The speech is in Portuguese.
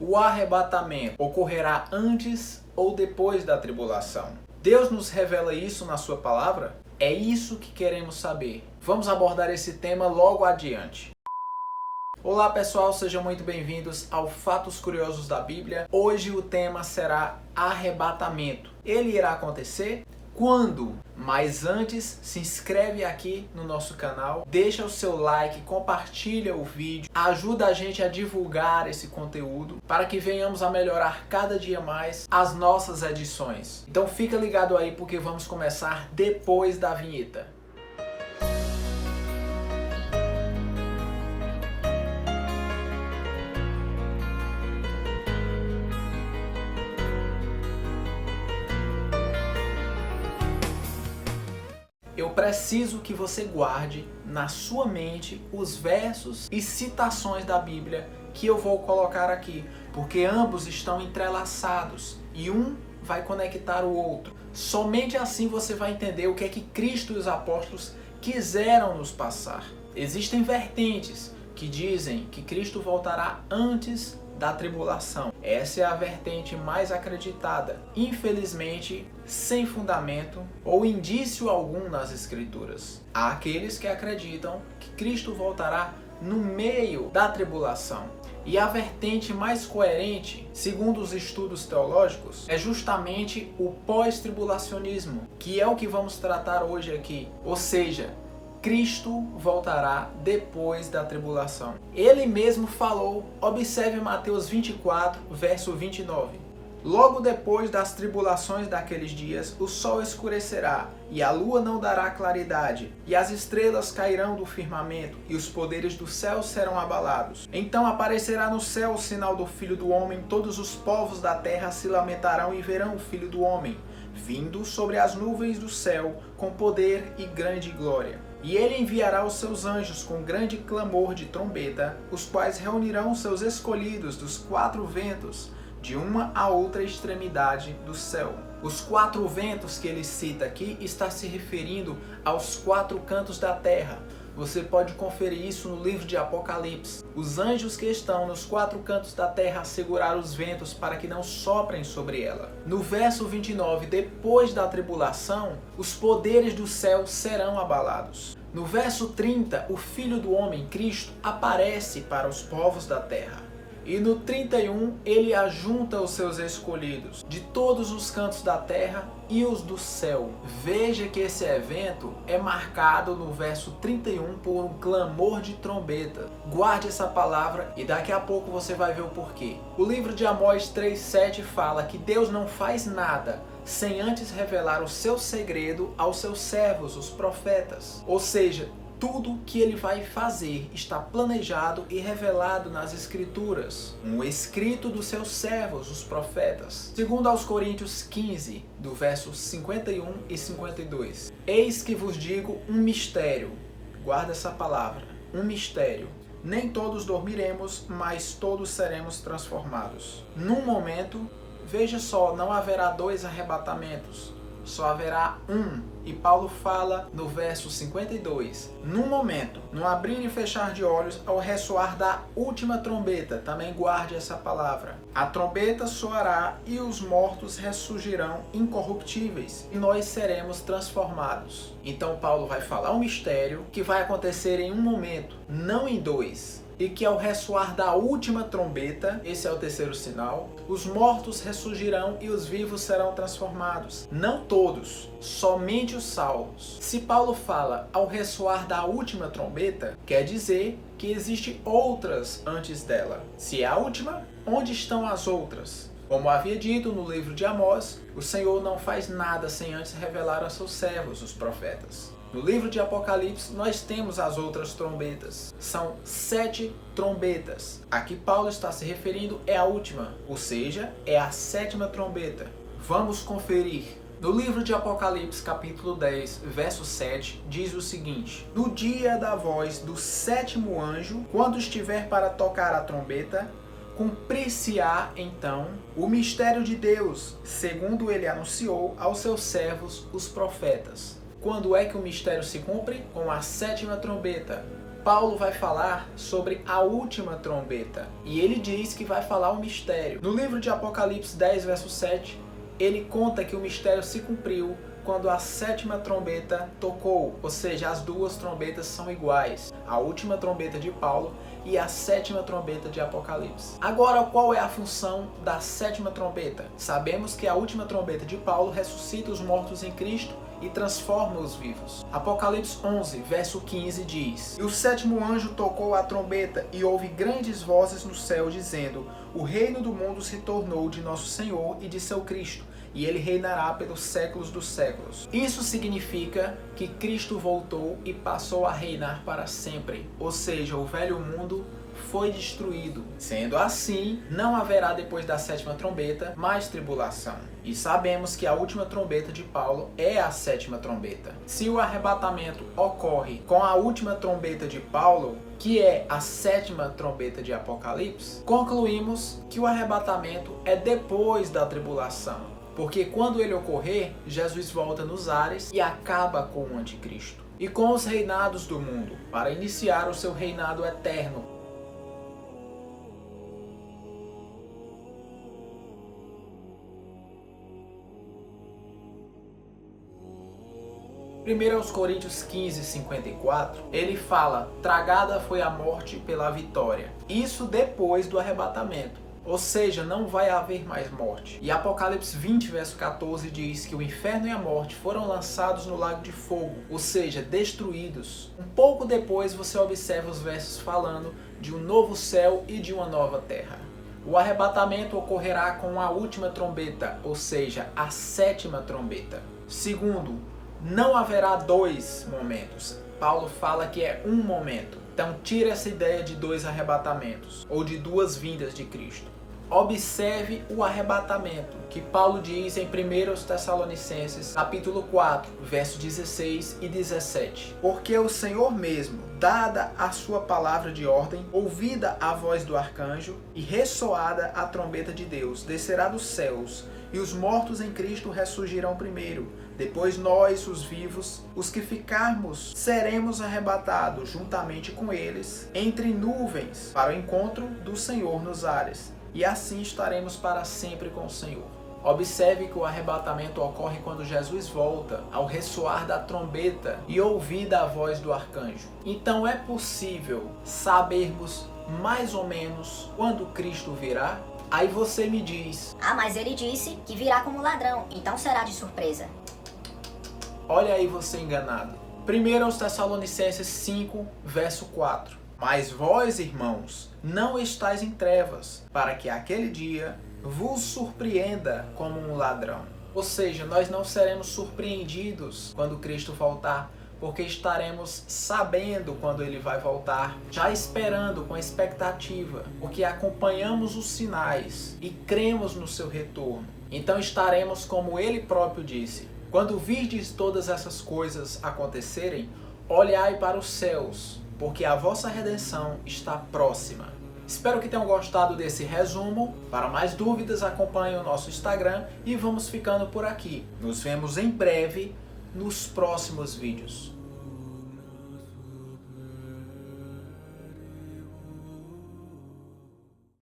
O arrebatamento ocorrerá antes ou depois da tribulação? Deus nos revela isso na sua palavra? É isso que queremos saber. Vamos abordar esse tema logo adiante. Olá pessoal, sejam muito bem-vindos ao Fatos Curiosos da Bíblia. Hoje o tema será arrebatamento. Ele irá acontecer quando? Mas antes, se inscreve aqui no nosso canal, deixa o seu like, compartilha o vídeo, ajuda a gente a divulgar esse conteúdo para que venhamos a melhorar cada dia mais as nossas edições. Então fica ligado aí porque vamos começar depois da vinheta. Eu preciso que você guarde na sua mente os versos e citações da Bíblia que eu vou colocar aqui, porque ambos estão entrelaçados e um vai conectar o outro. Somente assim você vai entender o que é que Cristo e os apóstolos quiseram nos passar. Existem vertentes que dizem que Cristo voltará antes da tribulação. Essa é a vertente mais acreditada, infelizmente sem fundamento ou indício algum nas Escrituras. Há aqueles que acreditam que Cristo voltará no meio da tribulação. E a vertente mais coerente, segundo os estudos teológicos, é justamente o pós-tribulacionismo, que é o que vamos tratar hoje aqui. Ou seja, Cristo voltará depois da tribulação. Ele mesmo falou, observe Mateus 24, verso 29. Logo depois das tribulações daqueles dias, o sol escurecerá, e a lua não dará claridade, e as estrelas cairão do firmamento, e os poderes do céu serão abalados. Então aparecerá no céu o sinal do Filho do Homem, todos os povos da terra se lamentarão e verão o Filho do Homem, vindo sobre as nuvens do céu, com poder e grande glória. E ele enviará os seus anjos com grande clamor de trombeta, os quais reunirão seus escolhidos dos quatro ventos, de uma a outra extremidade do céu. Os quatro ventos que ele cita aqui está se referindo aos quatro cantos da terra. Você pode conferir isso no livro de Apocalipse. Os anjos que estão nos quatro cantos da terra seguraram os ventos para que não soprem sobre ela. No verso 29, depois da tribulação, os poderes do céu serão abalados. No verso 30, o Filho do Homem, Cristo, aparece para os povos da terra. E no 31, ele ajunta os seus escolhidos de todos os cantos da terra e os do céu. Veja que esse evento é marcado no verso 31 por um clamor de trombeta. Guarde essa palavra e daqui a pouco você vai ver o porquê. O livro de Amós 3,7 fala que Deus não faz nada sem antes revelar o seu segredo aos seus servos, os profetas. Ou seja, tudo que ele vai fazer está planejado e revelado nas Escrituras, um escrito dos seus servos, os profetas. Segundo aos Coríntios 15, do versos 51 e 52. Eis que vos digo um mistério. Guarda essa palavra, um mistério. Nem todos dormiremos, mas todos seremos transformados. Num momento, veja só, não haverá dois arrebatamentos. Só haverá um. E Paulo fala no verso 52. Num momento, no abrir e fechar de olhos, ao ressoar da última trombeta, também guarde essa palavra. A trombeta soará e os mortos ressurgirão incorruptíveis e nós seremos transformados. Então Paulo vai falar um mistério que vai acontecer em um momento, não em dois. E que ao ressoar da última trombeta, esse é o terceiro sinal, os mortos ressurgirão e os vivos serão transformados. Não todos, somente os salvos. Se Paulo fala ao ressoar da última trombeta, quer dizer que existem outras antes dela. Se é a última, onde estão as outras? Como havia dito no livro de Amós, o Senhor não faz nada sem antes revelar a seus servos, os profetas. No livro de Apocalipse, nós temos as outras trombetas. São 7 trombetas. A que Paulo está se referindo é a última, ou seja, é a 7ª trombeta. Vamos conferir. No livro de Apocalipse, capítulo 10, verso 7, diz o seguinte: No dia da voz do 7º anjo, quando estiver para tocar a trombeta, cumprir-se-á então o mistério de Deus, segundo ele anunciou aos seus servos, os profetas. Quando é que o mistério se cumpre? Com a 7ª trombeta. Paulo vai falar sobre a última trombeta. E ele diz que vai falar um mistério. No livro de Apocalipse 10, verso 7, ele conta que o mistério se cumpriu quando a sétima trombeta tocou. Ou seja, as duas trombetas são iguais. A última trombeta de Paulo e a sétima trombeta de Apocalipse. Agora, qual é a função da sétima trombeta? Sabemos que a última trombeta de Paulo ressuscita os mortos em Cristo e transforma os vivos. Apocalipse 11, verso 15 diz: E o sétimo anjo tocou a trombeta, e houve grandes vozes no céu, dizendo: O reino do mundo se tornou de nosso Senhor e de seu Cristo, e ele reinará pelos séculos dos séculos. Isso significa que Cristo voltou e passou a reinar para sempre, ou seja, o velho mundo foi destruído. Sendo assim, não haverá depois da sétima trombeta mais tribulação. E sabemos que a última trombeta de Paulo é a sétima trombeta. Se o arrebatamento ocorre com a última trombeta de Paulo, que é a sétima trombeta de Apocalipse, concluímos que o arrebatamento é depois da tribulação. Porque quando ele ocorrer, Jesus volta nos ares e acaba com o anticristo e com os reinados do mundo, para iniciar o seu reinado eterno. 1 Coríntios 15, 54, ele fala: tragada foi a morte pela vitória. Isso depois do arrebatamento. Ou seja, não vai haver mais morte. E Apocalipse 20, verso 14 diz que o inferno e a morte foram lançados no lago de fogo, ou seja, destruídos. Um pouco depois você observa os versos falando de um novo céu e de uma nova terra. O arrebatamento ocorrerá com a última trombeta, ou seja, a sétima trombeta. Segundo, não haverá dois momentos. Paulo fala que é um momento. Então tira essa ideia de dois arrebatamentos ou de duas vindas de Cristo. Observe o arrebatamento que Paulo diz em 1 Tessalonicenses capítulo 4, versos 16 e 17. Porque o Senhor mesmo, dada a sua palavra de ordem, ouvida a voz do arcanjo e ressoada a trombeta de Deus, descerá dos céus, e os mortos em Cristo ressurgirão primeiro. Depois nós, os vivos, os que ficarmos, seremos arrebatados juntamente com eles entre nuvens para o encontro do Senhor nos ares. E assim estaremos para sempre com o Senhor. Observe que o arrebatamento ocorre quando Jesus volta, ao ressoar da trombeta e ouvida a voz do arcanjo. Então é possível sabermos mais ou menos quando Cristo virá? Aí você me diz: ah, mas ele disse que virá como ladrão, então será de surpresa. Olha aí você enganado. 1 Tessalonicenses 5, verso 4. Mas vós, irmãos, não estáis em trevas, para que aquele dia vos surpreenda como um ladrão. Ou seja, nós não seremos surpreendidos quando Cristo voltar, porque estaremos sabendo quando ele vai voltar, já esperando com expectativa, porque acompanhamos os sinais e cremos no seu retorno. Então estaremos como ele próprio disse: quando virdes todas essas coisas acontecerem, olhai para os céus, porque a vossa redenção está próxima. Espero que tenham gostado desse resumo. Para mais dúvidas, acompanhe o nosso Instagram e vamos ficando por aqui. Nos vemos em breve nos próximos vídeos.